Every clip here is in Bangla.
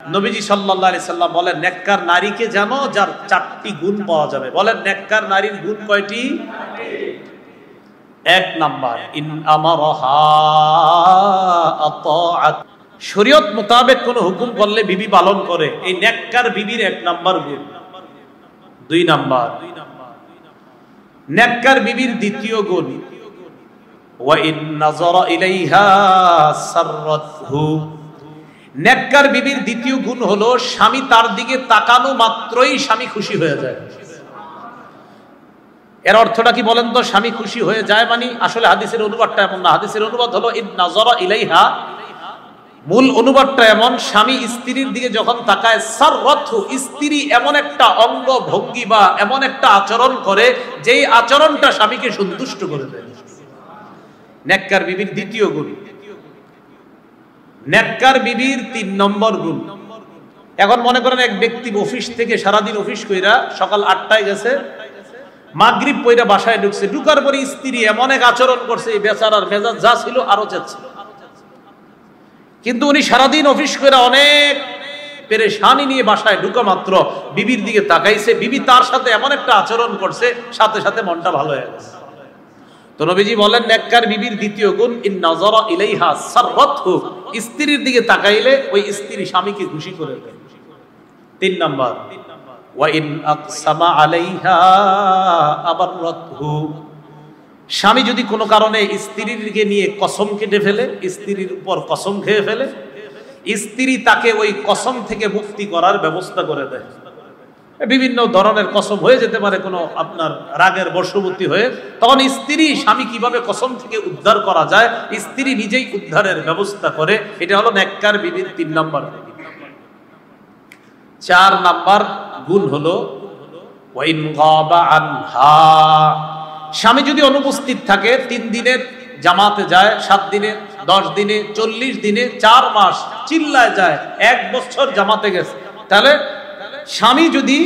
নবীজি সাল্লাল্লাহু আলাইহি সাল্লাম বলেন, নেককার নারীকে জানো যার 4টি গুণ পাওয়া যাবে। বলেন, নেককার নারীর গুণ কয়টি? 1 নাম্বার, ইন আমারহা আতাআত, শরীয়ত মোতাবেক কোন হুকুম করলে বিবি পালন করে, এই নেককার বিবির 1 নাম্বার গুণ। 2 নাম্বার, নেককার বিবির দ্বিতীয় গুণ, ওয়া ইন নাযারা ইলাইহা সাররাতহু, নেককার বিবির দ্বিতীয় গুণ হলো স্বামী তার দিকে তাকানো মাত্রই স্বামী খুশি হয়ে যায়। এর অর্থটা কি বলেন তো? স্বামী খুশি হয়ে যায় মানে আসলে হাদিসের অনুবাদটা এমন না। হাদিসের অনুবাদ হলো ইন নাযারা ইলাইহা, মূল অনুবাদটা এমন, স্বামী স্ত্রীর দিকে যখন তাকায়, সাররাতহু, স্ত্রী এমন একটা অঙ্গ ভঙ্গি বা এমন একটা আচরণ করে যেই আচরণটা স্বামীকে সন্তুষ্ট করে দেয়। নেককার বিবির দ্বিতীয় গুণ। নেককার বিবির 3 নম্বর গুণ। এখন মনে করেন এক ব্যক্তি অফিস থেকে সারাদিন অফিস কইরা সকাল 8টায় গেছে, মাগরিব পয়রা বাসায় ঢুকছে, ঢুকার পরে স্ত্রী এমন এক আচরণ করছে, এই বেচারার মেজাজ যা ছিল আরো যাচ্ছে। কিন্তু উনি সারাদিন অফিস কইরা অনেক পেরেশানি নিয়ে বাসায় ঢুকা মাত্র বিবির দিকে তাকাইছে, বিবি তার সাথে এমন একটা আচরণ করছে, সাথে সাথে মনটা ভালো হয়ে গেছে। তো নবীজি বলেন, নেককার বিবির দ্বিতীয় গুণ, ইন নাযারা ইলাইহা সাররাতহু, স্ত্রীর দিকে তাকাইলে ওই স্ত্রী স্বামীকে খুশি করে দেয়। 3 নাম্বার, ওয়া ইন আকসামা আলাইহা আবাররাতহু, স্বামী যদি কোনো কারণে স্ত্রীর দিকে নিয়ে কসম কেটে ফেলে, স্ত্রীর উপর কসম খেয়ে ফেলে, স্ত্রী তাকে ওই কসম থেকে মুক্তি করার ব্যবস্থা করে দেয়। বিভিন্ন ধরনের কসম হয়ে যেতে পারে, কোনো আপনার রাগের বশবর্তী হয়ে, তখন স্ত্রী স্বামী কিভাবে কসম থেকে উদ্ধার করা যায়, স্ত্রী নিজেই উদ্ধারের ব্যবস্থা করে। এটা হলো নেককার বিবির 3 নাম্বার। 4 নাম্বার গুণ হলো ওয়া ইন গাবা আনহা, স্বামী যদি অনুপস্থিত থাকে, 3 দিনের জামাতে যায়, 7 দিনে, 10 দিনে, 40 দিনে, 4 মাস চিল্লায় যায়, 1 বছর জামাতে গেছে, তাহলে স্বামী যদি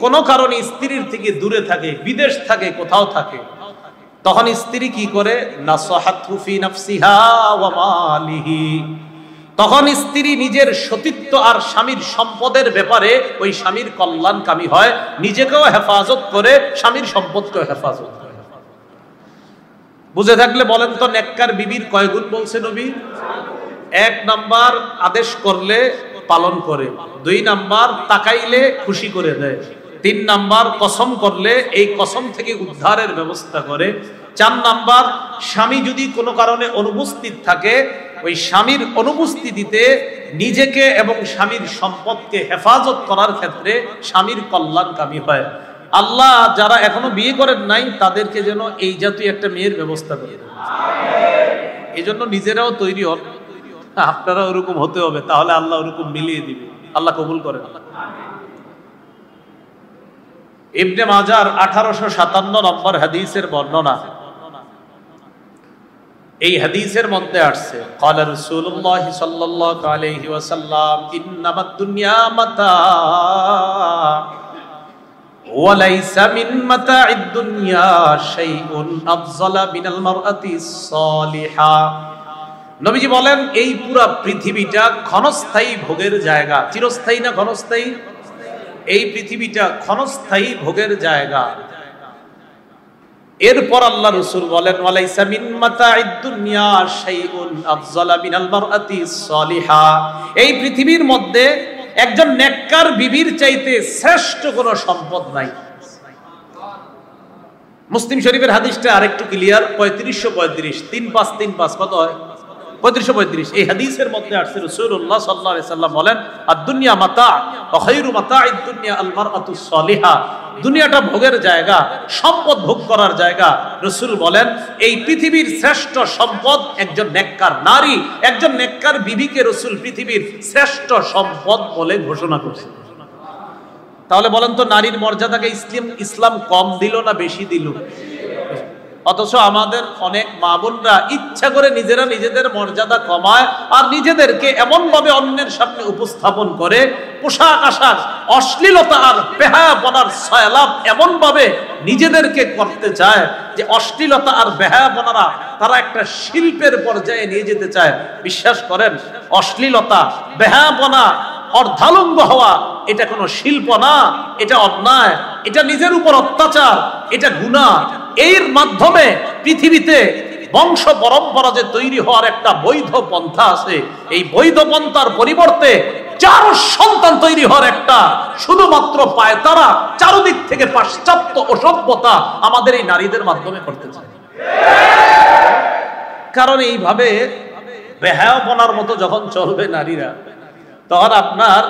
কোনো কারণে স্ত্রীর থেকে দূরে থাকে, বিদেশ থাকে, কোথাও থাকে, তখন স্ত্রী কি করে? নাসাহাতহু ফি নাফসিহা ওয়া মালিহি, তখন স্ত্রী নিজের সতীত্ব আর স্বামীর সম্পদের ব্যাপারে ওই স্বামীর কল্যাণকামী হয়, নিজেকেও হেফাজত করে, স্বামীর সম্পদকেও হেফাজত করে। বুঝে থাকলে বলেন তো, নেককার বিবির কয় গুণ বলছে নবী? 1 নাম্বার, আদেশ করলে পালন করে। 2 নাম্বার, তাকাইলে খুশি করে দেয়। 3 নাম্বার, কসম করলে এই কসম থেকে উদ্ধারের ব্যবস্থা করে। 4 নাম্বার, স্বামী যদি কোনো কারণে অনুপস্থিত থাকে, ওই স্বামীর অনুপস্থিতিতে নিজেকে এবং স্বামীর সম্পদকে হেফাজত করার ক্ষেত্রে স্বামীর কল্যাণকামী হয়। আল্লাহ যারা এখনো বিয়ে করেন নাই তাদেরকে যেন এই জাতীয় একটা মেয়ের ব্যবস্থা করে দেন। এই জন্য নিজেরাও তৈরি হন, আপনারা ওরকম হতে হবে, তাহলে আল্লাহ ওরকম মিলিয়ে দিবে। আল্লাহ কবুল করেন। ইবনে মাজার 1857 নম্বর হাদিসের বর্ণনা। এই হাদিসের মধ্যে আসছে, ক্বালা রাসূলুল্লাহ সাল্লাল্লাহু আলাইহি ওয়াসাল্লাম, ইন্নামাদ দুনিয়া মাতা ওয়া লাইসা মিন মাতা'id দুনিয়া শাইউন আফযালা মিনাল মারআতিস সালিহা। নবীজি বলেন, এই পুরা পৃথিবীটা ক্ষণস্থায়ী ভোগের জায়গা। চিরস্থায়ী না ক্ষণস্থায়ী? এই পৃথিবীটা ক্ষণস্থায়ী ভোগের জায়গা। এরপর আল্লাহ রাসূল বলেন, ওয়ালাইসা মিন মাতা'id দুনিয়া শাইউন আফযালা মিনাল মারআতিস সালিহা, এই পৃথিবীর মধ্যে একজন নেককার বিবির চাইতে শ্রেষ্ঠ কোনো সম্পদ নাই। মুসলিম শরীফের হাদিসটা আরেকটু ক্লিয়ার, 3535, 3535 কত হয়? 3535। এই হাদিসের মধ্যে আসছে, রাসূলুল্লাহ সাল্লাল্লাহু আলাইহি সাল্লাম বলেন, আদ-দুনিয়া মাতা' ওয়া খায়রু মাতা'id দুনিয়া আল মারআতুস সালিহা, দুনিয়াটা ভোগের জায়গা, সম্পদ ভোগ করার জায়গা। রাসূল বলেন, এই পৃথিবীর শ্রেষ্ঠ সম্পদ একজন নেককার নারী, একজন নেককার বিবিকে রাসূল পৃথিবীর শ্রেষ্ঠ সম্পদ বলে ঘোষণা করেছেন। তাহলে বলেন তো, নারীর মর্যাদাকে ইসলাম কম দিল না বেশি দিল? অথচ আমাদের অনেক মা বোনরা ইচ্ছা করে নিজেরা নিজেদের মর্যাদা কমায় আর নিজেদেরকে এমন ভাবে অন্যের সামনে উপস্থাপন করে, পোশাক আশাক, অশ্লীলতা আর বেহায়াপনার সয়লাভ এমন ভাবে নিজেদেরকে করতে চায় যে অশ্লীলতা আর বেহায়াপনারা তারা একটা শিল্পের পর্যায়ে নিয়ে যেতে চায়। বিশ্বাস করেন, অশ্লীলতা, বেহায়াপনা অর্ধালঙ্গ হওয়া এটা কোনো শিল্প না, এটা অন্যায়, এটা নিজের উপর অত্যাচার, এটা গুনাহ। এর মাধ্যমে পৃথিবীতে বংশ পরম্পরা যে তৈরি হওয়ার একটা বৈধ পন্থা আছে, এই বৈধ পন্থার পরিবর্তে 4 সন্তান তৈরি হওয়ার একটা শুধুমাত্র পায়তারা, চারদিক থেকে পাশ্চাত্য অসভ্যতা আমাদের এই নারীদের মাধ্যমে করতে চায়। কারণ এইভাবে বেহায়াপনার মতো যখন চলবে নারীরা, তখন আপনার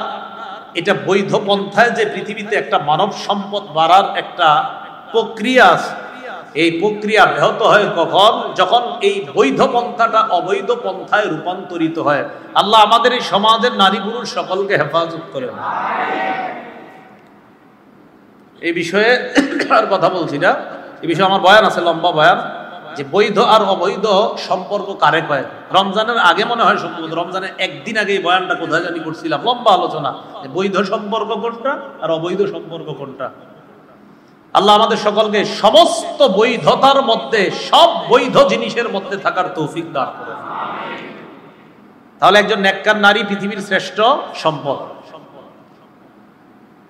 এটা বৈধ পন্থায় যে পৃথিবীতে একটা মানব সম্পদ বাড়ার একটা প্রক্রিয়া আছে, এই প্রক্রিয়া ব্যাহত হয় কখন? যখন এই বৈধ পন্থাটা অবৈধ পন্থায় রূপান্তরিত হয়। আল্লাহ আমাদের এই সমাজের নারী পুরুষ সকলকে হেফাজত করেন। এই বিষয়ে আর কথা বলছি না, এই বিষয়ে আমার বয়ান আছে, লম্বা বয়ান, যে বৈধ আর অবৈধ সম্পর্ক কারে কয়। রমজানের আগে মনে হয় সম্ভবত, রমজানের একদিন আগে এই বয়ানটা কোথায় জানি করছিলাম, লম্বা আলোচনা, যে বৈধ সম্পর্ক কোনটা আর অবৈধ সম্পর্ক কোনটা। আল্লাহ আমাদের সকলকে সমস্ত বৈধতার মধ্যে, সব বৈধ জিনিসের মধ্যে থাকার তৌফিক দান করেন। তাহলে একজন নেককার নারী পৃথিবীর শ্রেষ্ঠ সম্পদ।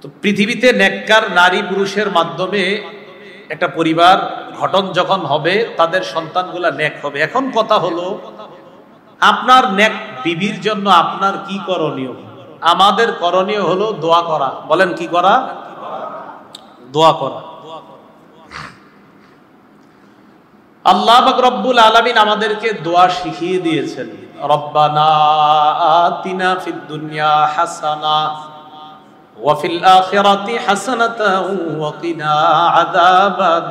তো পৃথিবীতে নেককার নারী পুরুষের মাধ্যমে একটা পরিবার গঠন যখন হবে, তাদের সন্তানগুলা নেক হবে। এখন কথা হলো, আপনার নেক বিবির জন্য আপনার কি করণীয়? আমাদের করণীয় হলো দোয়া করা। বলেন কি করা? দোয়া করা। আল্লাহ পাক রব্বুল আলামিন আমাদেরকে দোয়া শিখিয়ে দিয়েছেন। রব্বানা আতিনা ফিদ দুনিয়া হাসানা ওয়া ফিল আখিরাতি হাসানাতাও ওয়া কিনা আযাবান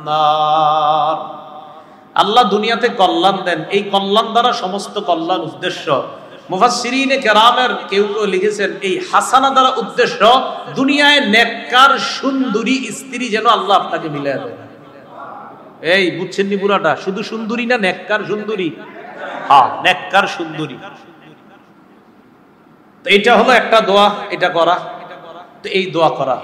নার। আল্লাহ দুনিয়াতে কল্যাণ দেন, এই কল্যাণ দ্বারা সমস্ত কল্যাণ উদ্দেশ্য। মুফাসসিরিনে কেরামের কেউ কেউ লিখেছেন, এই হাসানা দ্বারা উদ্দেশ্য দুনিয়ায় নেককার সুন্দরী স্ত্রী যেন আল্লাহ আপনাকে মিলিয়ে দেয়। এই বুঝছেন নি পুরাটা? শুধু সুন্দরী না, নেককার সুন্দরী। হ্যাঁ, নেককার সুন্দরী। তো এটা হলো একটা দোয়া, এটা করা। তো এই দোয়া করা,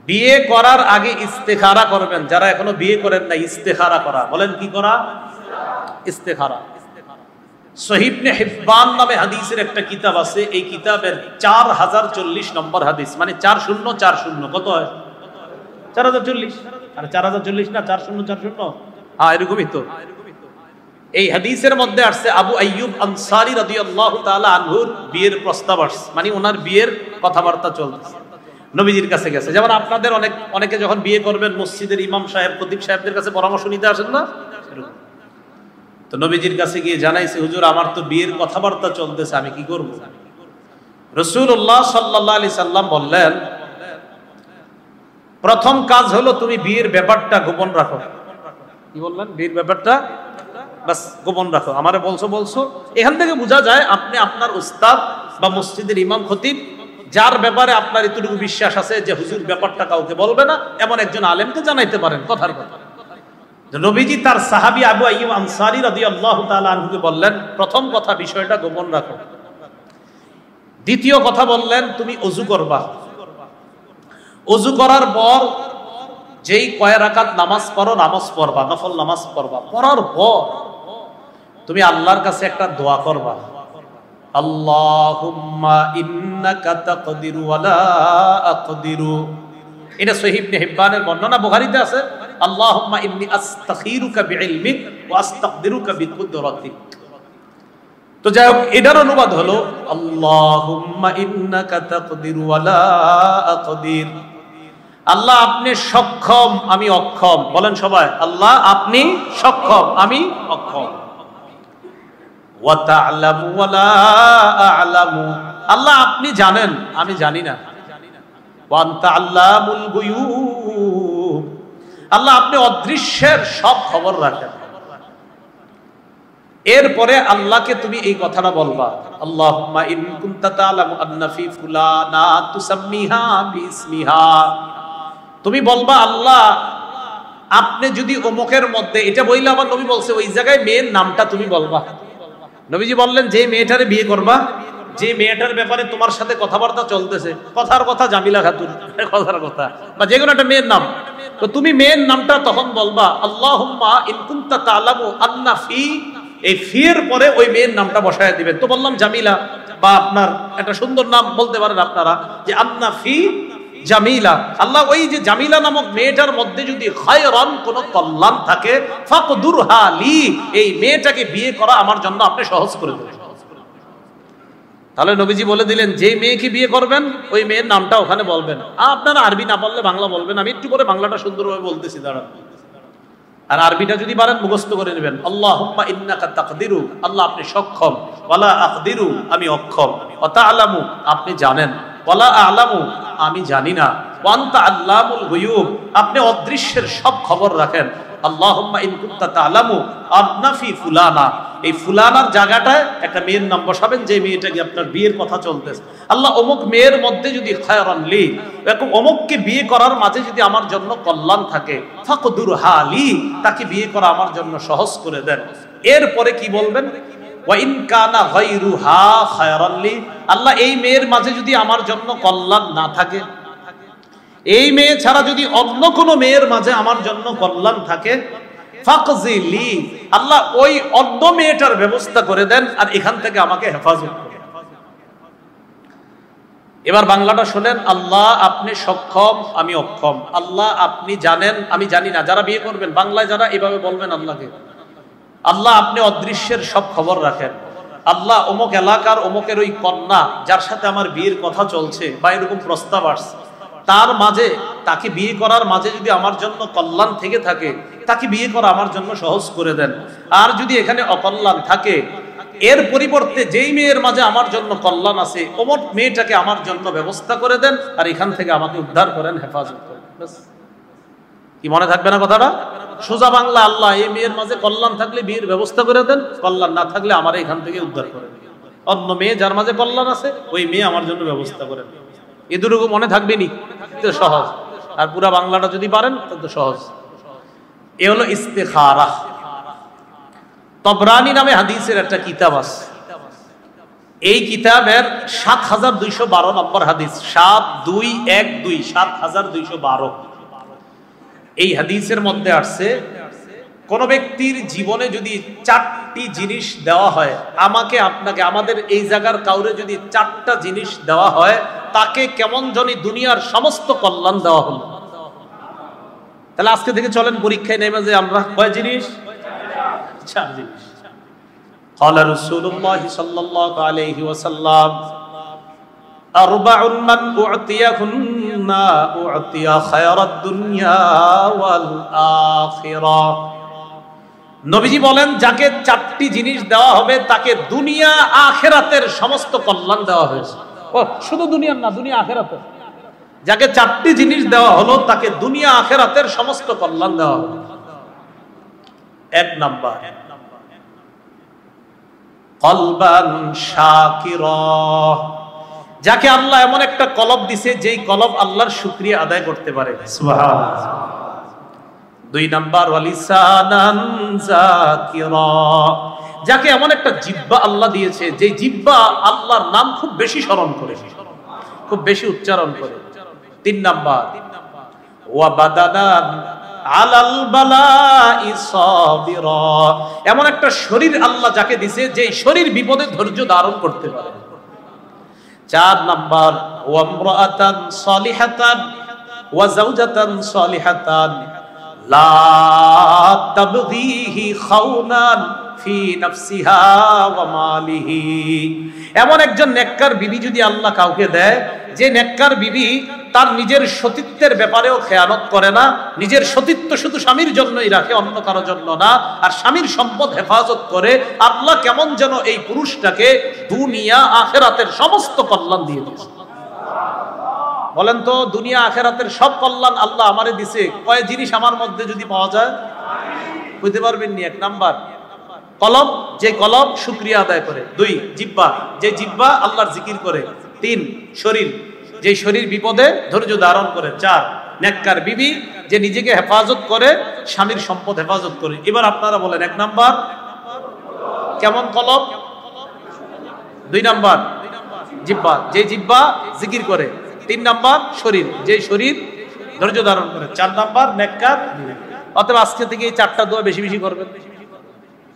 বিয়ে করার আগে ইস্তেখারা করবেন। যারা এখনো বিয়ে করেন না, ইস্তেখারা করা। বলেন কি করা? ইস্তেখারা। সহিহ ইবনে হিব্বান নামে হাদিসের একটা কিতাব আছে, এই কিতাবের 4040 নম্বর হাদিস, মানে 4040 কত হয়? 4040। আর 4040 না 4040? হ্যাঁ, এরকমই তো। এই হাদিসের মধ্যে আসছে আবু আইয়ুব আনসারী রাদিয়াল্লাহু তাআলা আনহুর বিয়ের প্রস্তাব আসছে, মানে ওনার বিয়ের কথাবার্তা চলছে, নবীজির কাছে গেছে। যেমন আপনাদের অনেকে যখন বিয়ে করবেন মসজিদের ইমাম সাহেব, খতিব সাহেবদের কাছে পরামর্শ নিতে আসেন না? তো নবীজির কাছে গিয়ে জানাইছে, হুজুর আমার তো বিয়ের কথাবার্তা চলতেছে, আমি কি করব? রাসূলুল্লাহ সাল্লাল্লাহু আলাইহি সাল্লাম বললেন, প্রথম কাজ হলো তুমি বিয়ের ব্যাপারটা গোপন রাখো। কি বললেন? বিয়ের ব্যাপারটা বাস গোপন রাখো। আমারে বলছো। এখান থেকে বোঝা যায় আপনি আপনার উস্তাদ বা মসজিদের ইমাম খতিব, যার ব্যাপারে আপনার এতটুকু বিশ্বাস আছে যে হুজুর ব্যাপারটা কাউকে বলবে না, এমন একজন আলেমকে জানাইতে পারেন কথার কথা। নবীজি তার সাহাবী আবু আইয়ুব আনসারী রাদিয়াল্লাহু তাআলা আনহুকে বললেন, প্রথম কথা বিষয়টা গোপন রাখো। দ্বিতীয় কথা বললেন, তুমি ওযু করবা। ওযু করার পর যেই কয় রাকাত নামাজ পড়ো, নামাজ পড়বা, নফল নামাজ পড়বা। পড়ার পর তুমি আল্লাহর কাছে একটা দোয়া করবা, আল্লাহুম্মা ইন্নাকা তাকদিরু ওয়া লা আকদিরু। এটা সহিহ ইবনে হিব্বানের বর্ণনা, বুখারীতে আছে, আল্লাহুম্মা ইন্নী আস্তাখিরুকা বিইলমিক ওয়া আস্তাকদিরুকা বিকুদরাতিক। তো যাই হোক, এটার অনুবাদ হলো আল্লাহুম্মা ইন্নাকা তাকদিরু ওয়া লা আকদির। আল্লাহ আপনি সক্ষম, আমি অক্ষম। বলেন সবাই, আল্লাহ আপনি সক্ষম, আমি অক্ষম। ওয়া তা'লামু ওয়া লা আ'লামু। আল্লাহ আপনি জানেন, আমি জানি না। ওয়া আনতা আল্লামুল গুয়ুব। আল্লাহ আপনি অদৃশ্যের সব খবর রাখেন। এরপরে আল্লাহকে তুমি এই কথাটা বলবা, আল্লাহুম্মা ইন কুনতা তা'লামু আন্না ফি ফুলানা তুসাম্মিহা বিইসমিহা। তুমি বলবা, আল্লাহ আপনি যদি অমুকের মধ্যে, এটা বললে আবার নবী বলছে ওই জায়গায় মেয়ের নামটা তুমি বলবা। নবীজি বললেন, যে মেয়েটারে বিয়ে করবা, যে মেয়েটার ব্যাপারে তোমার সাথে কথাবার্তা চলতেছে, কথার কথা জামিলা খাতুন, কথার কথা, বা যে কোনো একটা মেয়ের নাম, তো তুমি মেয়ের নামটা তখন বলবা, আল্লাহুম্মা ইন কুনতা তা'লামু আন্না ফি, এই ফি এর পরে ওই মেয়ের নামটা বসায় দিবেন। তো বললাম জামিলা, বা আপনার একটা সুন্দর নাম বলতে পারেন আপনারা যে আন্না ফি জামিলা, আল্লাহ ওই যে জামিলা নামক মেয়েটার মধ্যে যদি খায়রান কোন কল্যাণ থাকে ফাকদুরহা লি, এই মেয়েটাকে বিয়ে করা আমার জন্য আপনি সহজ করে দেবেন। তাহলে নবীজি বলে দিলেন যে মেয়েকে বিয়ে করবেন ওই মেয়ের নামটা ওখানে বলবেন। আপনারা আরবি না বললে বাংলা বলবেন, আমি একটু করে বাংলাটা সুন্দরভাবে বলতেছি, দাঁড়ান। আর আরবিটা যদি পারেন মুখস্থ করে নেবেন। আল্লাহুম্মা ইন্নাকা তাকদিরু, আল্লাহ আপনি সক্ষম, ওয়ালা আকদিরু আমি অক্ষম, ওয়া তা'লামু আপনি জানেন, ওয়ালা আ'লামু আমি জানি না, ওয়া আনতা আল্লামুল গুয়ুব আপনি অদৃশ্যের সব খবর রাখেন। আল্লাহুম্মা ইন কুনতা তা'লামু আন্না ফি ফুলানা, এই ফুলানার জায়গাটায় একটা মেয়ের নাম বসাবেন যে মেয়েটাকে আপনার বিয়ের কথা চলতেছে। আল্লাহ অমুক মেয়ের মধ্যে যদি খায়রান লি, এরকম অমুককে বিয়ে করার মাঝে যদি আমার জন্য কল্যাণ থাকে ফাকদুরহা লি, তাকে বিয়ে করা আমার জন্য সহজ করে দেন। এরপরে কি বলবেন? ওয়া ইন কানা গায়রুহা খায়রান লি, আল্লাহ এই মেয়ের মাঝে যদি আমার জন্য কল্যাণ না থাকে, এই মেয়ে ছাড়া যদি অন্য কোনো মেয়ের মাঝে আমার জন্য কল্যাণ থাকে ফাকজিলি, আল্লাহ ওই অন্য মেয়েটার ব্যবস্থা করে দেন আর এখান থেকে আমাকে হেফাজত করেন। এবার বাংলাটা শুনেন। আল্লাহ আপনি সক্ষম আমি অক্ষম, আল্লাহ আপনি জানেন আমি জানি না। যারা বিয়ে করবেন বাংলায় যারা এভাবে বলবেন আল্লাহকে, আল্লাহ আপনি অদৃশ্যের সব খবর রাখেন। আল্লাহ অমুক এলাকার অমুকের ওই কন্যা যার সাথে আমার বিয়ের কথা চলছে বা এরকম প্রস্তাব আসছে, তার মাঝে তাকে বিয়ে করার মাঝে যদি আমার জন্য কল্যাণ থেকে থাকে তাকে বিয়ে করা আমার জন্য সহজ করে দেন। আর যদি এখানে অকল্যাণ থাকে এর পরিবর্তে যেই মেয়ের মাঝে আমার জন্য কল্যাণ আছে অমুক মেয়েটাকে আমার জন্য ব্যবস্থা করে দেন আর এখান থেকে আমাকে উদ্ধার করেন, হেফাজত করেন। কি মনে থাকবে না কথাটা? সোজা বাংলা, আল্লাহ এই মেয়ের মাঝে কল্যাণ থাকলে বিয়ের ব্যবস্থা করে দেন, কল্যাণ না থাকলে আমার এখান থেকে উদ্ধার করেন। অন্য মেয়ে যার মাঝে কল্যাণ আছে ওই মেয়ে আমার জন্য ব্যবস্থা করেন। এদুরুকু মনে থাকবে নি? সহজ। আর পুরা বাংলাটা যদি পারেন তো সহজ। এ হলো ইস্তেখারা। তবরানি নামে হাদিসের একটা কিতাব আছে, এই কিতাবের ৭২১২ নম্বর হাদিস, ৭২১২ ৭২১২। এই হাদিসের মধ্যে আসছে কোন ব্যক্তির জীবনে যদি ৪টি জিনিস দেওয়া হয়, আমাকে আপনাকে আমাদের এই জায়গার কাউরে যদি ৪টা জিনিস দেওয়া হয় তাকে কেমন জানি দুনিয়ার সমস্ত কল্যাণ দেওয়া হলো। তাহলে আজকে থেকে চলেন পরীক্ষায় নেমে যে আমরা কয় জিনিস? ৪ জিনিস। ক্বালা রাসূলুল্লাহ সাল্লাল্লাহু আলাইহি ওয়াসাল্লাম আরবাউন মান উ'তিয়াহুন্না উ'তিয়া খায়রাদ দুনিয়া ওয়াল আখিরাহ। নবীজি বলেন যাকে ৪টি জিনিস দেওয়া হবে তাকে দুনিয়া আখিরাতের সমস্ত কল্যাণ দেওয়া হয়েছে। ও শুধু দুনিয়ার না, দুনিয়া আখিরাতের। যাকে ৪টি জিনিস দেওয়া হলো তাকে দুনিয়া আখিরাতের সমস্ত কল্যাণ দেওয়া হলো। ১ নাম্বার কলবান শাকিরা, যাকে আল্লাহ এমন একটা কলব দিছে যেই কলব আল্লাহর শুকরিয়া আদায় করতে পারে। সুবহানাল্লাহ। ২ নাম্বার ওয়ালিসানান যাকিরা, যাকে এমন একটা জিহ্বা আল্লাহ দিয়েছে যে জিহ্বা আল্লাহর নাম খুব বেশি স্মরণ করে, খুব বেশি উচ্চারণ করে। ৩ নাম্বার ওয়া বাদানান আলাল বালাই সাবিরা, এমন একটা শরীর আল্লাহ যাকে দিয়েছে যে শরীর বিপদে ধৈর্য ধারণ করতে পারে। ৪ নাম্বার ওয়া ইমরাআতান সালিহাতান ওয়া যাওজাতান সালিহাতান লা তাবগীহি খাউনান ফি নাফসিহা ওয়া মালিহি, এমন একজন নেককার বিবি যদি আল্লাহ কাউকে দেয় যে নেককার বিবি তার নিজের সতীত্বের ব্যাপারেও খেয়ানত করে না, নিজের সতীত্ব শুধু স্বামীর জন্যই রাখে, অন্য কারোর জন্য না, আর স্বামীর সম্পদ হেফাজত করে, আল্লাহ কেমন যেন এই পুরুষটাকে দুনিয়া আখিরাতের সমস্ত কল্যাণ দিয়ে দিয়েছে। বলেন তো দুনিয়া আখিরাতের সব কল্যাণ আল্লাহ আমারে দিছে, কয় জিনিস আমার মধ্যে যদি পাওয়া যায়? বুঝতে পারবেন নি? ১ নাম্বার কলব, যে কলব শুকরিয়া আদায় করে। ২ জিহ্বা, যে জিহ্বা আল্লাহর জিকির করে। ৩ শরীর, যে শরীর বিপদে ধৈর্য ধারণ করে। ৪ নেককার বিবি, যে নিজেকে হেফাজত করে, স্বামীর সম্পদ হেফাজত করে। এবার আপনারা বলেন ১ নাম্বার কেমন কলব? ২ নাম্বার জিহ্বা, যে জিহ্বা জিকির করে। ৩ নাম্বার শরীর, যে শরীর ধৈর্য ধারণ করে। ৪ নাম্বার নেককার। অতএব আজকে থেকে এই ৪টা দোয়া বেশি বেশি করবেন।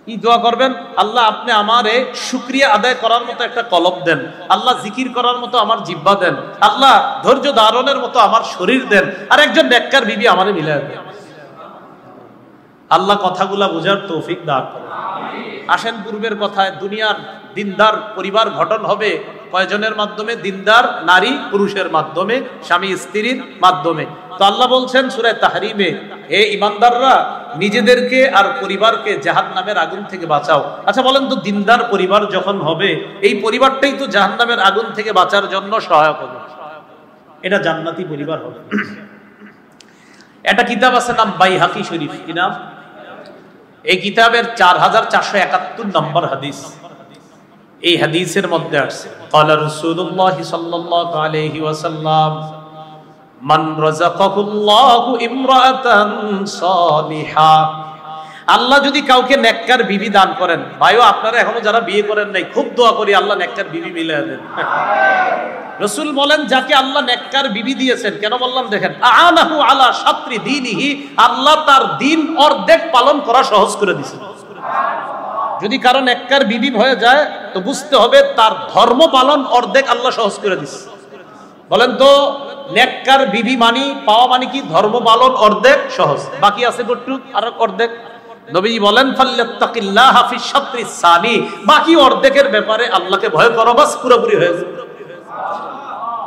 কি দোয়া করবেন? আল্লাহ আপনি আমারে শুকরিয়া আদায় করার মতো একটা কলব দেন, আল্লাহ জিকির করার মতো আমার জিহ্বা দেন, আল্লাহ ধৈর্য ধারণের মতো আমার শরীর দেন, আর একজন নেককার বিবি আমারে মিলায় দেন। আল্লাহ কথাগুলা বোঝার তৌফিক দান করেন। আসেন পূর্বের কথায়, দুনিয়ার দিনদার পরিবার গঠন হবে কয়জনের মাধ্যমে? দিনদার নারী পুরুষের মাধ্যমে, স্বামী স্ত্রীর মাধ্যমে। তো আল্লাহ বলছেন সূরা তাহরিমে, হে ঈমানদাররা নিজেদেরকে আর পরিবারকে জাহান্নামের আগুন থেকে বাঁচাও। আচ্ছা বলেন তো, দিনদার পরিবার যখন হবে, এই পরিবারটাই তো জাহান্নামের আগুন থেকে বাঁচার জন্য সহায়ক হবে, এটা জান্নাতি পরিবার হবে। একটা কিতাব আছে নাম বাইহাকি শরীফ, কি নাম? এই কিতাবের 4471 নম্বর হাদিস। এই হাদিসের মধ্যে আছে, ক্বালা রাসূলুল্লাহ সাল্লাল্লাহু আলাইহি ওয়াসাল্লাম, মান রাযাকাহুল্লাহু ইমরাআতান সালিহা। আল্লাহ যদি কাউকে নেককার বিবি দান করেন, ভাইও আপনারা এখনো যারা বিয়ে করেন নাই, খুব দোয়া করি আল্লাহ নেককার বিবি মিলিয়ে দেন। রাসূল বলেন, যাকে আল্লাহ নেককার বিবি দিয়েছেন, কেন বললাম দেখেন, আনাহু আলা শাত্রি দীনিহি, আল্লাহ তার দিন অর্ধেক পালন করা সহজ করে দিয়েছেন। যদি কারো নেককার বিবি হয়ে যায় তো বুঝতে হবে তার ধর্ম পালন অর্ধেক আল্লাহ সহজ করে দিচ্ছে। বলেন তো, নেককার বিবি মানি পাওয়া মানে কি? ধর্ম পালন অর্ধেক সহজ, বাকি আছে কতটুক? আর অর্ধেক। নবী বলেন, ফাল্লাত্তাকিল্লাহা ফিশ শাত্রিস সানি, বাকি অর্ধেকের ব্যাপারে আল্লাহকে ভয় করো, বাস পুরোপুরি হয়ে যাবে।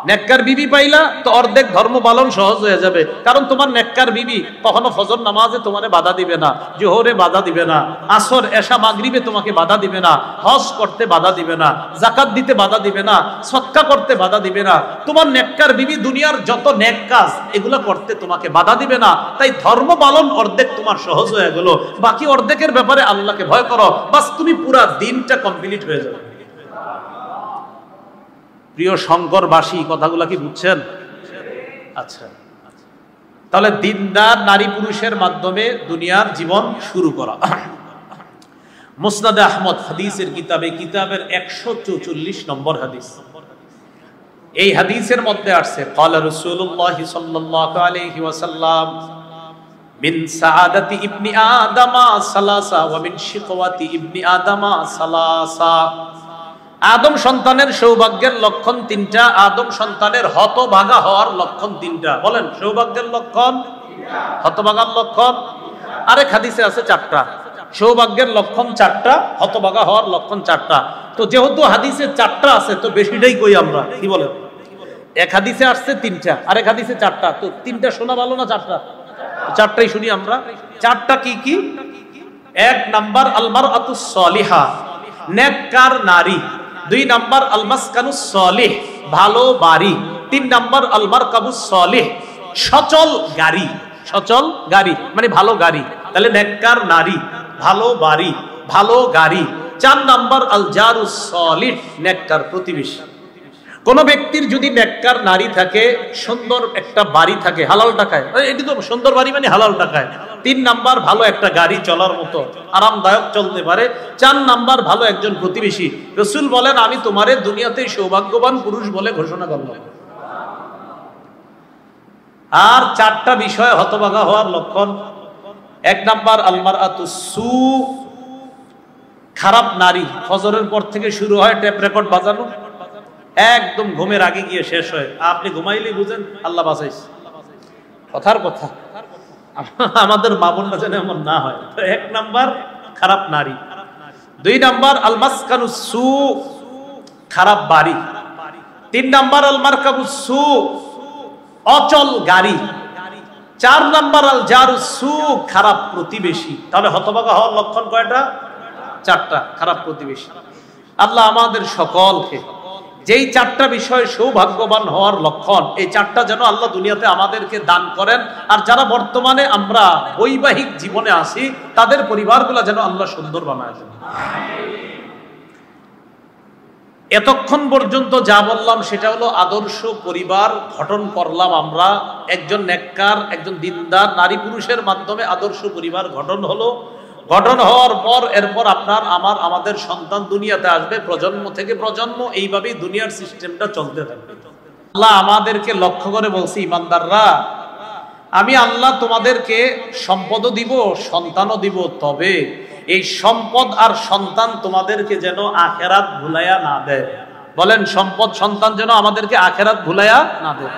নেককার বিবি পাইলা তো অর্ধেক ধর্ম পালন সহজ হয়ে যাবে, কারণ তোমার নেককার বিবি কখনো ফজর নামাজে তোমারে বাধা দিবে না, জোহরে বাধা দিবে না, আসর এশা মাগরিবে তোমাকে বাধা দিবে না, হজ করতে বাধা দিবে না, যাকাত দিতে বাধা দিবে না, সদকা করতে বাধা দিবে না। তোমার নেককার বিবি দুনিয়ার যত নেক কাজ এগুলো করতে তোমাকে বাধা দিবে না। তাই ধর্ম পালন অর্ধেক তোমার সহজ হয়ে গেল, বাকি অর্ধেকের ব্যাপারে আল্লাহকে ভয় করো, বাস তুমি পুরা দিনটা কমপ্লিট হয়ে যাবে। প্রিয় শঙ্করবাসী, কথাগুলা কি বুঝছেন? আচ্ছা, তাহলে দিনদার নারী পুরুষের মাধ্যমে দুনিয়ার জীবন শুরু করা। মুসনাদে আহমদ হাদিসের কিতাবে, কিতাবের 144 নম্বর হাদিস। এই হাদিসের মধ্যে আসছে, ক্বালা রাসূলুল্লাহ সাল্লাল্লাহু আলাইহি ওয়াসাল্লাম, মিন সাআদাতি ইবনি আদামা সালাসা ওয়া মিন শিকওয়াতি ইবনি আদামা সালাসা। আদম সন্তানের সৌভাগ্যের লক্ষণ 3টা, আদম সন্তানের হতভাগা হওয়ার লক্ষণ 3টা। বলেন, সৌভাগ্যের লক্ষণ, হতভাগার লক্ষণ। আরেক হাদিসে আছে 4টা। সৌভাগ্যের লক্ষণ 4টা, হতভাগা হওয়ার লক্ষণ 4টা। তো যেহেতু হাদিসে 4টা আছে তো বেশিটাই কই আমরা, কি বলেন? এক হাদিসে আসছে 3টা, আরেক হাদিসে 4টা, তো 3টা শোনা ভালো না 4টা? 4টাই শুনি আমরা। 4টা কি কি? 1 নাম্বার আল মারআতুস সালিহা, নেককার নারী। 2 নাম্বার আল মাসকানুস সালিহ, ভালো বাড়ি। 3 নাম্বার আল মারকাবুস সালিহ, সচল গাড়ি। সচল গাড়ি মানে ভালো গাড়ি। তাহলে নেককার নারী, ভালো বাড়ি, ভালো গাড়ি। 4 নাম্বার আল জারুস সালিহ, নেককার প্রতিবেশী। কোন ব্যক্তির যদি নেককার নারী থাকে, সুন্দর একটা বাড়ি থাকে হালাল টাকায়, এটি তো সুন্দর বাড়ি মানে হালাল টাকায়। 3 নাম্বার ভালো একটা গাড়ি চলার মতো আরামদায়ক চলতে পারে। 4 নাম্বার ভালো একজন প্রতিবেশী। রাসূল বলেন, আমি তোমারে দুনিয়াতে সৌভাগ্যবান পুরুষ বলে ঘোষণা করলাম। আর 4টা বিষয় হতভাগা হওয়ার লক্ষণ। 1 নাম্বার আল মারআতুস সু, খারাপ নারী। ফজরের পর থেকে শুরু হয় টেপ রেকর্ড বাজানো, একদম ঘুমের আগে গিয়ে শেষ হয়। আপনি ঘুমাইলেই বুঝেন আল্লাহ বাঁচাইছে, কথার কথা। আমাদের মামুনরা যেন এমন না হয়। 1 নাম্বার খারাপ নারী। 2 নাম্বার আল মাসকানুস সু, খারাপ বাড়ি। 3 নাম্বার আল মারকাবুস সু, অচল গাড়ি। 4 নাম্বার আল জারুস সু, খারাপ প্রতিবেশী। তাহলে হতভাগা হওয়ার লক্ষণ কয়টা? 4টা, খারাপ প্রতিবেশী। আল্লাহ আমাদের সকলকে যেই 4টা বিষয় সৌভাগ্যবান হওয়ার লক্ষণ, এই 4টা যেন আল্লাহ দুনিয়াতে আমাদেরকে দান করেন। আর যারা বর্তমানে আমরা বৈবাহিক জীবনে আছি, তাদের পরিবারগুলো যেন আল্লাহ সুন্দর বানায় দেন। এতক্ষণ পর্যন্ত যা বললাম সেটা হলো আদর্শ পরিবার গঠন করলাম আমরা। একজন নেককার, একজন দিনদার নারী পুরুষের মাধ্যমে আদর্শ পরিবার গঠন হলো। গঠন হওয়ার পর এরপর আপনার আমার আমাদের সন্তান দুনিয়াতে আসবে, প্রজন্ম থেকে প্রজন্ম এইভাবেই দুনিয়ার সিস্টেমটা চলতে থাকবে। আল্লাহ আমাদেরকে লক্ষ্য করে বলছি, ইমানদাররা আমি আল্লাহ তোমাদেরকে সম্পদও দিব, সন্তানও দিব, তবে এই সম্পদ আর সন্তান তোমাদেরকে যেন আখিরাত ভুলাইয়া না দেয়। বলেন, সম্পদ সন্তান যেন আমাদেরকে আখিরাত ভুলাইয়া না দেয়।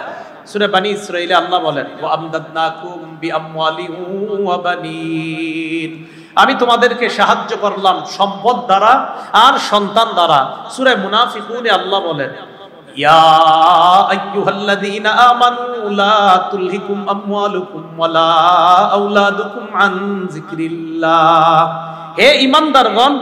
সূরা বনী ইসরাঈলে আল্লাহ বলেন, ওয়া আমদাদনাকুম বিআমওয়ালিন ওয়া বানিন, আমি তোমাদেরকে সাহায্য করলাম সম্পদ দ্বারা আর সন্তান দ্বারা। সূরা মুনাফিকুনে আল্লাহ বলেন, ইয়া আইয়ুহাল্লাযীনা আমানু লা তুলহিকুম আমওয়ালুকুম ওয়ালা আওলাদুকুম আন যিকরিল্লাহ, হে ঈমানদারগণ,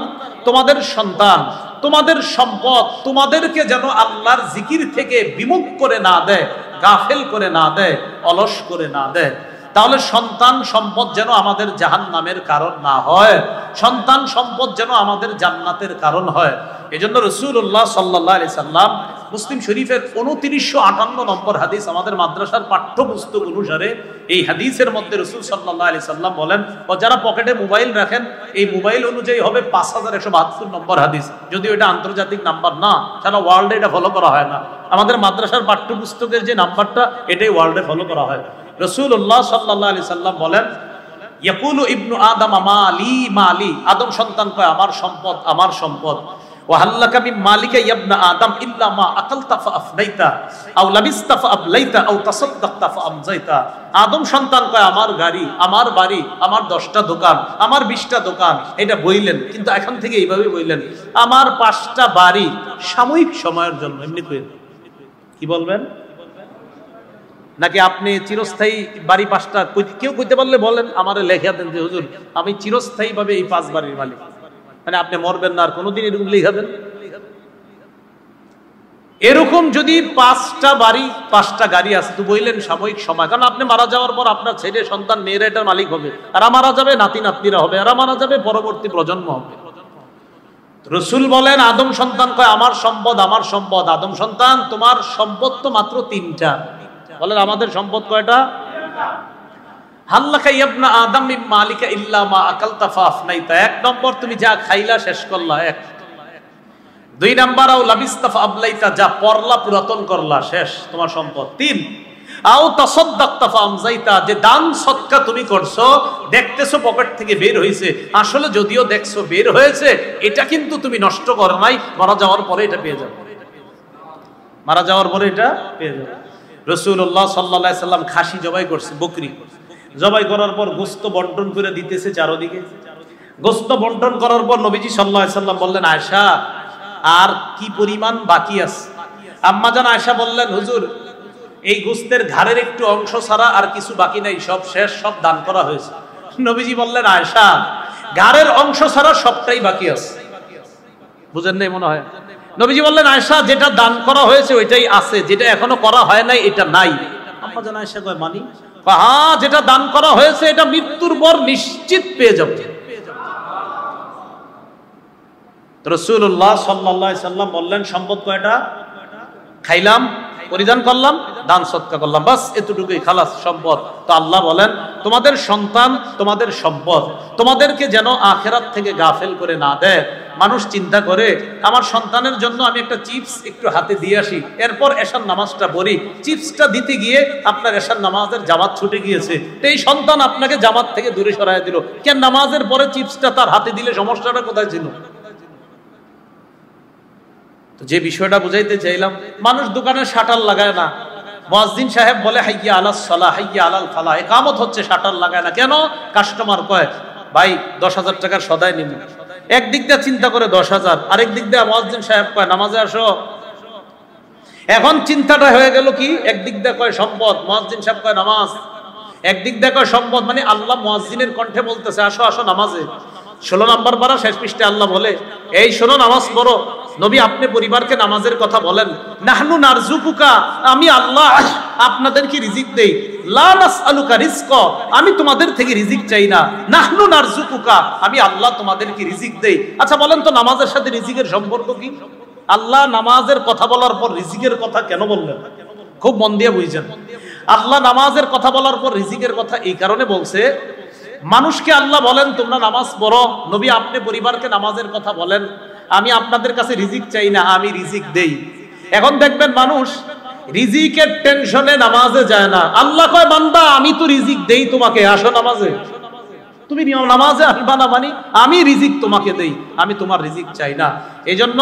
তোমাদের সন্তান, তোমাদের সম্পদ তোমাদেরকে যেন আল্লাহর জিকির থেকে বিমুখ করে না দেয়, গাফেল করে না দেয়, অলস করে না দেয়। তাহলে সন্তান সম্পদ যেন আমাদের জাহান্নামের কারণ না হয়, সন্তান সম্পদ যেন আমাদের জান্নাতের কারণ হয়। এজন্য রাসূলুল্লাহ সাল্লাল্লাহু আলাইহি সাল্লাম মুসলিম শরীফের ২৯৫৮ নম্বর হাদিস, আমাদের মাদ্রাসার পাঠ্যপুস্তক অনুসারে এই হাদিসের মধ্যে রাসূল সাল্লাল্লাহু আলাইহি সাল্লাম বলেন, ও যারা পকেটে মোবাইল রাখেন এই মোবাইল অনুযায়ী হবে ৫১৭২ নম্বর হাদিস, যদিও এটা আন্তর্জাতিক নাম্বার না, সারা ওয়ার্ল্ডে এটা ফলো করা হয় না। আমাদের মাদ্রাসার পাঠ্যপুস্তকের যে নাম্বারটা এটাই ওয়ার্ল্ডে ফলো করা হয়। রাসূলুল্লাহ সাল্লাল্লাহু আলাইহি সাল্লাম বলেন, ইয়াকুলু ইবনু আদম মালি মালি, আদম সন্তান কয় আমার সম্পদ আমার সম্পদ। ওয়া হাল্লাকা মিন মালিকা ইবনা আদম ইল্লা মা আকালতা ফাআফনাইতা আও লাবিসতা ফাআবলাইতা আও তাসাদদাকতা ফাআমজাইতা, আদম সন্তান কয় আমার গাড়ি আমার বাড়ি আমার 10টা দোকান আমার 20টা দোকান, এটা বইলেন, কিন্তু এখন থেকে এইভাবে বইলেন আমার 5টা বাড়ি সাময়িক সময়ের জন্য, এমনি কইলেন। কি বলবেন? নাকি আপনি চিরস্থায়ী বাড়ি 5টা, কেউ কইতে পারলে বলেন, আমারে লেখা দেন যে হুজুর আমি চিরস্থায়ী ভাবে এই 5 বাড়ির মালিক, মানে আপনি মরবেন না আর কোনোদিন এরকম লেখা দেন। এরকম যদি 5টা বাড়ি 5টা গাড়ি আছে তো বললেন সাময়িক সময়, কারণ আপনি মারা যাওয়ার পর আপনার ছেলে সন্তান মেয়েরা এটার মালিক হবে, আর মারা যাবে নাতি নাতনিরা হবে, আর মারা যাবে পরবর্তী প্রজন্ম হবে। রাসূল বলেন আদম সন্তান কয় আমার সম্পদ আমার সম্পদ। আদম সন্তান তোমার সম্পদ তো মাত্র 3টা। বলেন আমাদের সম্পদ কয়টা? হাল্লাকা ইবনা আদম মিন মালিকা ইল্লা মা আকালতা ফাআফনাইতা, 1 নম্বর তুমি যা খাইলা শেষ করলা, 1। 2 নাম্বার আও লাবিসতা ফাআবলাইতা, যা পরলা পুরাতন করলা, শেষ তোমার সম্পদ। 3 আও তাসাদদাকতা ফাআমজাইতা, যে দান সদকা তুমি করছো, দেখতেছো পকেট থেকে বের হইছে, আসলে যদিও দেখছো বের হয়েছে, এটা কিন্তু তুমি নষ্ট করো নাই, মারা যাওয়ার পরে এটা পেয়ে যাবে, মারা যাওয়ার পরে এটা পেয়ে যাবে। রাসূলুল্লাহ সাল্লাল্লাহু আলাইহি সাল্লাম খাসি জবাই করছে, বকরি জবাই করার পর গোশত বন্টন করে দিতেছে চারদিকে। গোশত বন্টন করার পর নবীজি সাল্লাল্লাহু আলাইহি সাল্লাম বললেন, আয়েশা আর কি পরিমাণ বাকি আছে? আম্মা জান আয়েশা বললেন, হুজুর এই গোশতের ঘাড়ের একটু অংশ ছাড়া আর কিছু বাকি নাই, সব শেষ, সব দান করা হয়েছে। নবীজি বললেন, আয়েশা ঘাড়ের অংশ ছাড়া সবটাই বাকি আছে। বুঝেন নাই মনে হয়? নবীজি বললেন, আয়েশা যেটা দান করা হয়েছে ওইটাই আছে, যেটা এখনো করা হয় নাই এটা নাই। আম্মা জান আয়েশা কয় মানি? হ্যাঁ, যেটা দান করা হয়েছে এটা মৃত্যুর পর নিশ্চিত পেয়ে যাবে। রাসূলুল্লাহ সাল্লাল্লাহু আলাইহি সাল্লাম বললেন, সম্পদ কয়টা? খাইলাম, পরিধান করলাম, দান সদকা করলাম, বাস এতটুকুই, খালাস সম্পদ। তো আল্লাহ বলেন তোমাদের সন্তান তোমাদের সম্পদ, তোমাদেরকে যেন আখিরাত থেকে গাফেল করে না দেয়। মানুষ চিন্তা করে আমার সন্তানের জন্য আমি একটা চিপস একটু হাতে দিয়ে আসি, এরপর এশার নামাজটা পড়ি, চিপসটা দিতে গিয়ে আপনার এশার নামাজের জামাত ছুটে গিয়েছে, এই সন্তান আপনাকে জামাত থেকে দূরে সরায় দিল। কেন নামাজের পরে চিপসটা তার হাতে দিলে সমস্যাটা কোথায় ছিল? তো যে বিষয়টা বুঝাইতে চাইলাম, মানুষ দোকানে শাটার লাগায় না, মুয়াজ্জিন সাহেব বলে হাইয়া আলাস সালাহ হাইয়া আলাল ফালাহ, ইকামত হচ্ছে শাটার লাগায় না কেন? কাস্টমার কয় ভাই 10,000 টাকার সদাই নিব, একদিক দিয়ে চিন্তা করে 10,000, আরেক দিক দিয়ে মুয়াজ্জিন সাহেব কয় নামাজে আসো। এখন চিন্তাটা হয়ে গেল কি, একদিক দিয়ে কয় সম্পদ, মুয়াজ্জিন সাহেব কয় নামাজ, একদিক দিয়ে কয় সম্পদ, মানে আল্লাহ মুয়াজ্জিনের কণ্ঠে বলতেছে আসো আসো নামাজে। 16 নম্বর পারা শেষ পৃষ্ঠে আল্লাহ বলে, এই শোনো নামাজ পড়ো। নবী আপনি পরিবারকে নামাজের কথা বলেন, নাহনু নারজুকুকা, আমি আল্লাহ আপনাদেরকে রিজিক দেই, লা নাসআলুকা রিজকা, আমি তোমাদের থেকে রিজিক চাই না, নাহনু নারজুকুকা, আমি আল্লাহ তোমাদেরকে রিজিক দেই। আচ্ছা বলেন তো নামাজের সাথে রিজিকের সম্পর্ক কি? আল্লাহ নামাজের কথা বলার পর রিজিকের কথা কেন বললেন? খুব মন দিয়ে বুঝছেন। আল্লাহ নামাজের কথা বলার পর রিজিকের কথা এই কারণে বলছে, মানুষকে আল্লাহ বলেন তোমরা নামাজ পড়ো, নবী আপনি পরিবারকে নামাজের কথা বলেন, আমি আপনাদের কাছে রিজিক চাই না, আমি রিজিক দেই। এখন দেখবেন মানুষ রিজিকের টেনশনে নামাজে যায় না। আল্লাহ কয় বান্দা আমি তো রিজিক দেই তোমাকে, আসো নামাজে। তুমি নামাজে আসবা না মানে আমি রিজিক তোমাকে দেই, আমি তোমার রিজিক চাই না। এই জন্য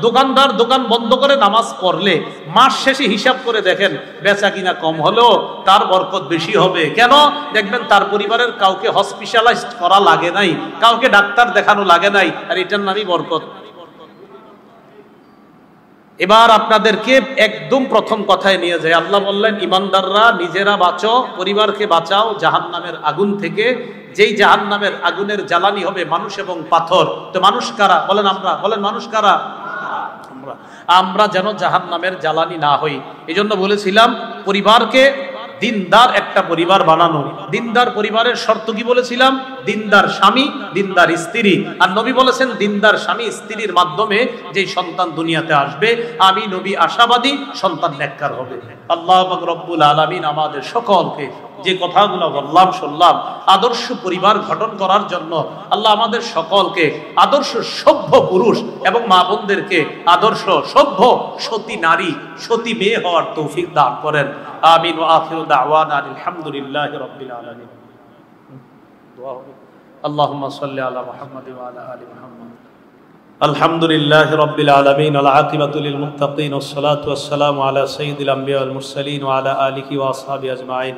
দোকানদার দোকান বন্ধ করে নামাজ পড়লে মাস শেষে হিসাব করে দেখেন বেচা কিনা কম হলেও তার বরকত বেশি হবে। কেন? দেখবেন তার পরিবারের কাউকে হসপিটালাইজড করা লাগে নাই, কাউকে ডাক্তার দেখানো লাগে নাই, আর এটার নামই বরকত। এবার আপনাদেরকে একদম প্রথম কথায় নিয়ে যায়। আল্লাহ বললেন, ইমানদাররা নিজেরা বাঁচো, পরিবারকে বাঁচাও জাহান্নামের আগুন থেকে, যেই জাহান্নামের আগুনের জ্বালানি হবে মানুষ এবং পাথর। তো মানুষ কারা? বলেন আমরা। বলেন মানুষ কারা? আমরা যেন জাহান্নামের জ্বালানি না হই। এই জন্য বলেছিলাম পরিবারকে দিনদার একটা পরিবার বানানো। দিনদার পরিবারের শর্ত কি বলেছিলাম? দিনদার স্বামী, দিনদার স্ত্রী। আর নবী বলেছেন দিনদার স্বামী স্ত্রীর মাধ্যমে যে সন্তান দুনিয়াতে আসবে, আমি নবী আশাবাদী সন্তান নেককার হবে। আল্লাহ পাক রব্বুল আলামিন আমাদের সকলকে যে কথাগুলো বললাম শুনলাম আদর্শ পরিবার গঠন করার জন্য আল্লাহ আমাদের সকলকে আদর্শ সভ্য পুরুষ এবং মা বোনদেরকে আদর্শ সভ্য সতী নারী সতী মেয়ে হওয়ার তৌফিক দান করেন। আমিন ওয়া আখিরু দাওয়ানা আলহামদুলিল্লাহি রাব্বিল আলামিন। দোয়া হবে। আল্লাহুম্মা সাল্লি আলা মুহাম্মাদ ওয়া আলা আলি মুহাম্মাদ। আলহামদুলিল্লাহি রাব্বিল আলামিন ওয়াল আকিবাতু লিল মুত্তাকিন ওয়াস সালাতু ওয়াস সালামু আলা সাইয়্যিদিল আমবিয়া ওয়াল মুরসালিন ওয়া আলা আলিহি ওয়া আসহাবিহি আজমাইন।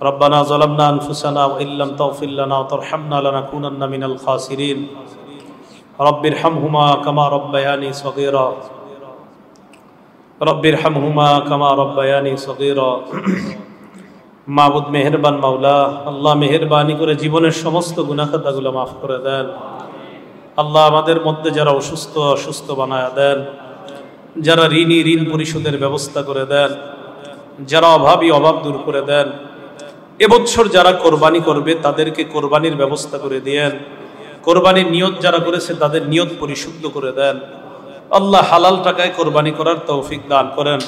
ربنا ظلمنا أنفسنا وإن لم تغفر لنا وترحمنا لنكونن من الخاسرين رب ارحمهما كما ربياني صغيرا رب ارحمهما كما ربياني صغيرا মাবুদ মেহেরবান মাওলা, আল্লাহ মেহেরবানি করে জীবনের সমস্ত গুনাহ খাতাগুলো মাফ করে দেন। আল্লাহ আমাদের মধ্যে যারা অসুস্থ বানায়া দেন, যারা ঋণী ঋণ পরিশোধের ব্যবস্থা করে দেন, যারা অভাবী অভাব দূর করে দেন। এবছর যারা কোরবানি করবে তাদেরকে কোরবানির ব্যবস্থা করে দিয়েন। কোরবানির নিয়ত যারা করেছে তাদের নিয়ত পরিশুদ্ধ করে দেন। আল্লাহ হালাল টাকায় কোরবানি করার তৌফিক দান করেন।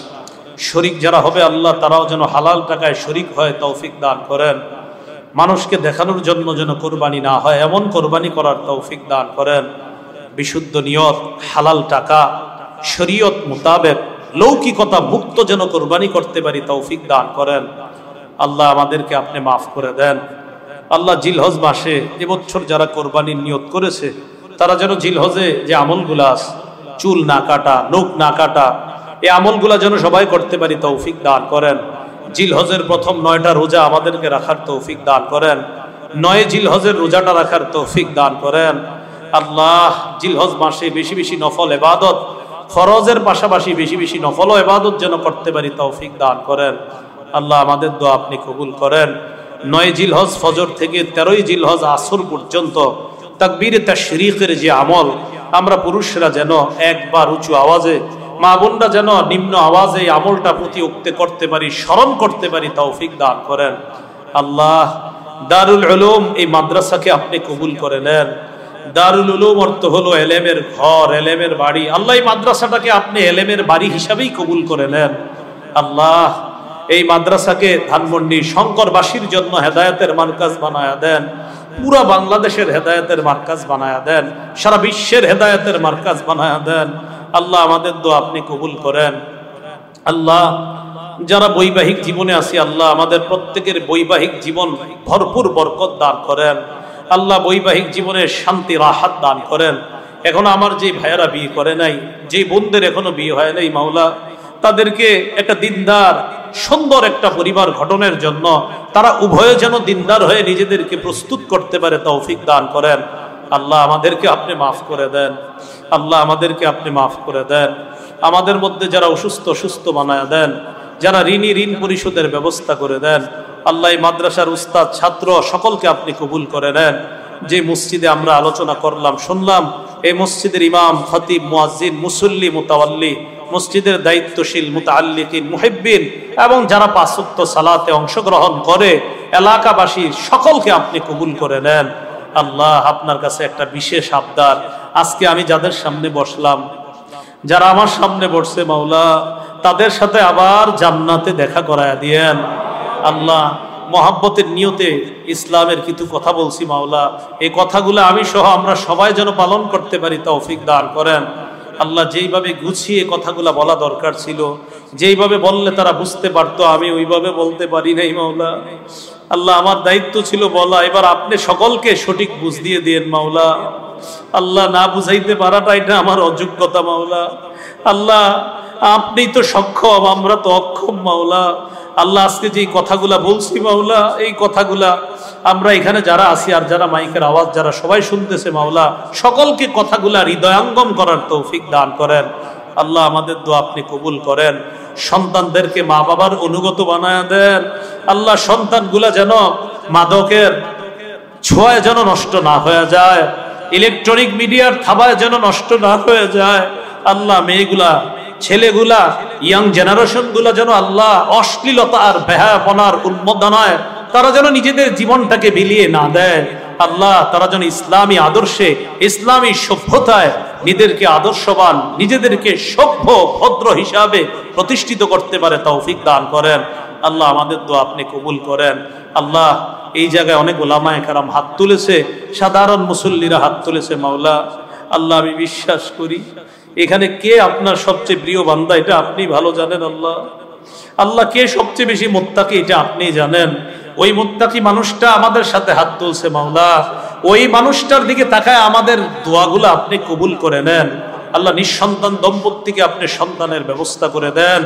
শরীক যারা হবে আল্লাহ তারাও যেন হালাল টাকায় শরীক হয় তৌফিক দান করেন। মানুষকে দেখানোর জন্য যেন কোরবানি না হয় এমন কোরবানি করার তৌফিক দান করেন। বিশুদ্ধ নিয়ত, হালাল টাকা, শরীয়ত মোতাবেক লৌকিকতা মুক্ত যেন কোরবানি করতে পারি তৌফিক দান করেন। আল্লাহ আমাদেরকে আপনি মাফ করে দেন। আল্লাহ জিলহজ মাসে এবছর যারা কোরবানির নিয়ত করেছে তারা যেন জিলহজে যে আমলগুলা আছে, চুল না কাটা, নখ না কাটা, এই আমলগুলা যেন সবাই করতে পারি তৌফিক দান করেন। জিলহজের প্রথম 9টা রোজা আমাদেরকে রাখার তৌফিক দান করেন। 9 জিলহজের রোজাটা রাখার তৌফিক দান করেন। আল্লাহ জিলহজ মাসে বেশি বেশি নফল ইবাদত, ফরজের পাশাপাশি বেশি বেশি নফল ও ইবাদত যেন করতে পারি তৌফিক দান করেন। আল্লাহ আমাদের দোয়া আপনি কবুল করেন। 9 জিলহজ ফজর থেকে 13 জিলহজ আসর পর্যন্ত তাকবীরে তাশরীকের যে আমল, আমরা পুরুষরা যেন একবার উঁচু আওয়াজে, মা বোনরা যেন নিম্ন আওয়াজে এই আমলটা প্রতি উক্তে করতে পারি, স্মরণ করতে পারি তৌফিক দান করেন। আল্লাহ দারুল উলুম এই মাদ্রাসাকে আপনি কবুল করে নেন। দারুল উলুম অর্থ হলো এলেমের ঘর, এলেমের বাড়ি। আল্লাহ এই মাদ্রাসাটাকে আপনি এলেমের বাড়ি হিসাবেই কবুল করে নেন। আল্লাহ এই মাদ্রাসাকে ধানমন্ডি শঙ্করবাসীর জন্য হেদায়েতের মার্কাজ বানায়া দেন, পুরা বাংলাদেশের হেদায়েতের মার্কাজ বানায়া দেন, সারা বিশ্বের হেদায়েতের মার্কাজ বানায়া দেন। আল্লাহ আমাদের দোয়া আপনি কবুল করেন। আল্লাহ যারা বৈবাহিক জীবনে আছি আল্লাহ আমাদের প্রত্যেকের বৈবাহিক জীবন ভরপুর বরকত দান করেন। আল্লাহ বৈবাহিক জীবনের শান্তি রাহাত দান করেন। এখন আমার যে ভাইয়েরা বিয়ে করে নাই, যে বোনদের এখনো বিয়ে হয় নাই মাওলা, তাদেরকে একটা দিনদার সুন্দর একটা পরিবার গঠনের জন্য তারা উভয়ে যেন দিনদার হয়ে নিজেদেরকে প্রস্তুত করতে পারে তৌফিক দান করেন। আল্লাহ আমাদেরকে আপনি মাফ করে দেন। আল্লাহ আমাদেরকে আপনি মাফ করে দেন। আমাদের মধ্যে যারা অসুস্থ সুস্থ বানায় দেন, যারা ঋণী ঋণ পরিশোধের ব্যবস্থা করে দেন। আল্লাহ এই মাদ্রাসার উস্তাদ ছাত্র সকলকে আপনি কবুল করে নেন। যে মসজিদে আমরা আলোচনা করলাম শুনলাম, এই মসজিদের ইমাম, খতিব, মুয়াজ্জিন, মুসল্লি, মুতাওয়াল্লি, মসজিদের দায়িত্বশীল, মুতাআল্লিকিন, মুহিব্বিন এবং যারা 5 ওয়াক্ত সালাতে অংশগ্রহণ করে এলাকাবাসী সকলকে আপনি কবুল করে নেন। আল্লাহ আপনার কাছে একটা বিশেষ আবদার, আজকে আমি যাদের সামনে বসলাম, যারা আমার সামনে বসছে মাওলা, তাদের সাথে আবার জান্নাতে দেখা করায়া দিয়েন। আল্লাহ মহাব্বতের নিয়তে ইসলামের কিছু কথা বলছি মাওলা, এই কথাগুলো আমি সহ আমরা সবাই যেন পালন করতে পারি তৌফিক দান করেন। আল্লাহ যেইভাবে গুছিয়ে কথাগুলো বলা দরকার ছিল, যেইভাবে বললে তারা বুঝতে পারতো, আমি ওইভাবে বলতে পারি নাই মাওলা। আল্লাহ আমার দায়িত্ব ছিল বলা, এবার আপনি সকলকে সঠিক বুঝ দিয়ে দিয়েন মাওলা। আল্লাহ না বুঝাইতে পারাটা এটা আমার অযোগ্যতা মাওলা। আল্লাহ আপনি তো সক্ষম, আমরা তো অক্ষম মাওলা। আল্লাহ আজকে যে কথাগুলা বলছি মাওলা, এই কথাগুলা আমরা এখানে যারা আছি আর যারা মাইকের আওয়াজ যারা সবাই শুনতেছে মাওলা, সকলকে কথাগুলা হৃদয়ঙ্গম করার তৌফিক দান করেন। আল্লাহ আমাদের দোয়া আপনি কবুল করেন। সন্তানদেরকে মা বাবার অনুগত বানায় দেন। আল্লাহ সন্তানগুলা যেন মাদকের ছোঁয়ায় যেন নষ্ট না হয়ে যায়, ইলেকট্রনিক মিডিয়ার থাবায় যেন নষ্ট না হয়ে যায়। আল্লাহ মেয়েগুলা, ছেলেগুলা, ইয়াং জেনারেশন গুলা যেন আল্লাহ অশ্লীলতা আর বেহায়াপনার উন্মোদনায় তারা যেন নিজেদের জীবনটাকে বিলিয়ে না দেয়। আল্লাহ তারা যেন ইসলামী আদর্শে, ইসলামী সভ্যতায় নিজেদেরকে আদর্শবান, নিজেদেরকে সভ্য ভদ্র হিসাবে প্রতিষ্ঠিত করতে পারে তৌফিক দান করেন। আল্লাহ আমাদের দোয়া আপনি কবুল করেন। আল্লাহ এই জায়গায় অনেক ওলামায়ে কেরাম হাত তুলেছে, সাধারণ মুসল্লিরা হাত তুলেছে মাওলা। আল্লাহ আমি বিশ্বাস করি এখানে কে আপনার সবচেয়ে প্রিয় বান্দা এটা আপনি ভালো জানেন। আল্লাহ আল্লাহ কে সবচেয়ে বেশি মুত্তাকি এটা আপনি জানেন। ওই মুত্তাকি মানুষটা আমাদের সাথে হাত তুলছে মাওলা, ওই মানুষটার দিকে তাকায় আমাদের দোয়াগুলো আপনি কবুল করে নেন। আল্লাহ নিঃসন্তান দম্পতিকে আপনি সন্তানের ব্যবস্থা করে দেন।